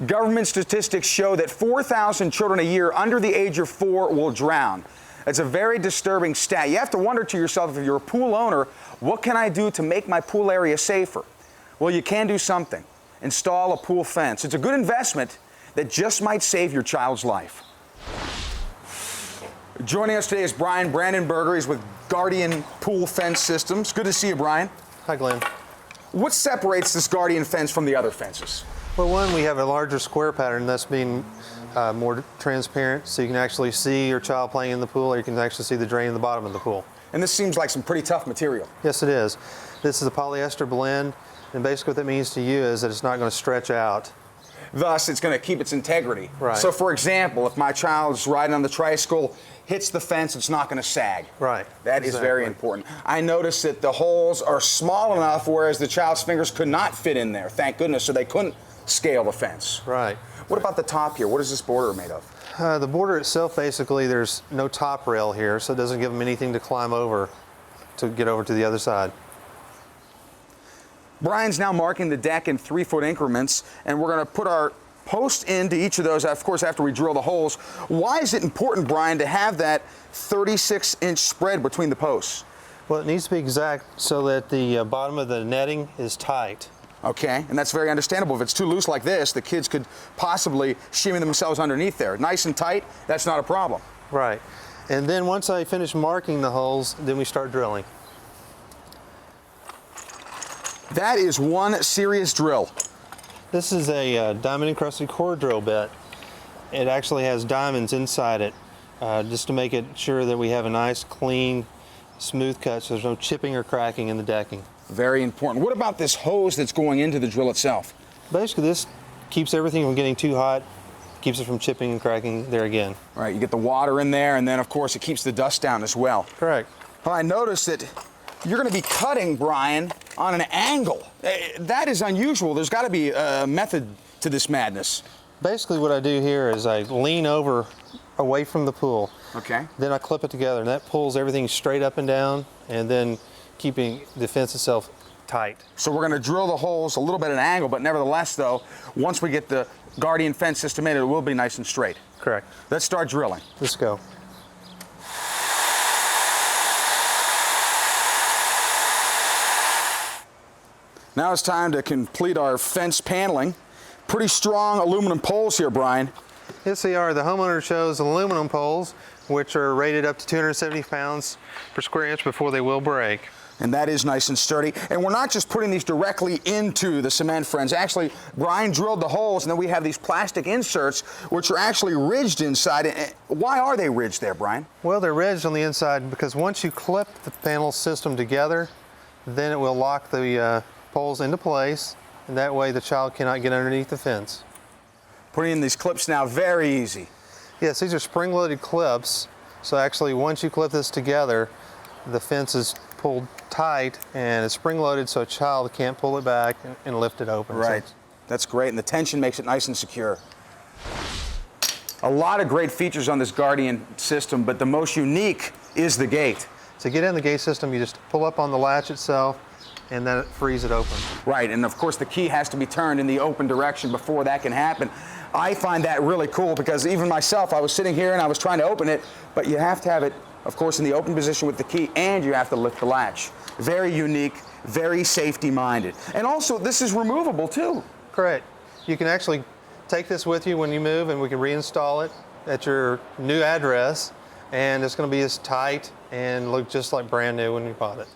Government statistics show that 4,000 children a year under the age of 4 will drown. That's a very disturbing stat. You have to wonder to yourself, if you're a pool owner, what can I do to make my pool area safer? Well, you can do something. Install a pool fence. It's a good investment that just might save your child's life. Joining us today is Brian Brandenberger. He's with Guardian Pool Fence Systems. Good to see you, Brian. Hi, Glenn. What separates this Guardian fence from the other fences? Well, one, we have a larger square pattern, thus being more transparent, so you can actually see your child playing in the pool, or you can actually see the drain in the bottom of the pool. And this seems like some pretty tough material. Yes, it is. This is a polyester blend, and basically what that means to you is that it's not going to stretch out. Thus, it's going to keep its integrity. Right. So, for example, if my child's riding on the tricycle, hits the fence, it's not going to sag. Right. That is very important. I noticed that the holes are small enough, whereas the child's fingers could not fit in there, thank goodness, so they couldn't scale the fence. Right. What about the top here? What is this border made of? The border itself, basically, there's no top rail here, so it doesn't give them anything to climb over to get over to the other side. Brian's now marking the deck in 3-foot increments, and we're going to put our post into each of those, of course, after we drill the holes. Why is it important, Brian, to have that 36-inch spread between the posts? Well, it needs to be exact so that the bottom of the netting is tight. Okay, and that's very understandable. If it's too loose like this, the kids could possibly shimmy themselves underneath there. Nice and tight, that's not a problem. Right. And then once I finish marking the holes, then we start drilling. That is one serious drill. This is a diamond encrusted core drill bit. It actually has diamonds inside it, just to make it sure that we have a nice, clean, smooth cut so there's no chipping or cracking in the decking. Very important. What about this hose that's going into the drill itself? Basically, this keeps everything from getting too hot, keeps it from chipping and cracking there again. Right, you get the water in there, and then, of course, it keeps the dust down as well. Correct. Well, I noticed that you're going to be cutting, Brian, on an angle. That is unusual. There's got to be a method to this madness. Basically, what I do here is I lean over away from the pool. Okay. Then I clip it together, and that pulls everything straight up and down, and then keeping the fence itself tight. So we're going to drill the holes a little bit at an angle, but nevertheless, though, once we get the Guardian fence system in, it will be nice and straight. Correct. Let's start drilling. Let's go. Now it's time to complete our fence paneling. Pretty strong aluminum poles here, Brian. Yes, they are. The homeowner chose aluminum poles, which are rated up to 270 pounds per square inch before they will break. And that is nice and sturdy. And we're not just putting these directly into the cement, friends. Actually, Brian drilled the holes, and then we have these plastic inserts, which are actually ridged inside. Why are they ridged there, Brian? Well, they're ridged on the inside because once you clip the panel system together, then it will lock the poles into place, and that way the child cannot get underneath the fence. Putting in these clips now, very easy. Yes, these are spring-loaded clips, so actually once you clip this together, the fence is pulled tight and it's spring-loaded so a child can't pull it back and lift it open. Right, that's great, and the tension makes it nice and secure. A lot of great features on this Guardian system, but the most unique is the gate. To get in the gate system, you just pull up on the latch itself, and then it frees it open. Right, and of course the key has to be turned in the open direction before that can happen. I find that really cool because even myself, I was sitting here and I was trying to open it, but you have to have it, of course, in the open position with the key, and you have to lift the latch. Very unique, very safety-minded. And also, this is removable too. Correct. You can actually take this with you when you move, and we can reinstall it at your new address, and it's going to be as tight and look just like brand new when you bought it.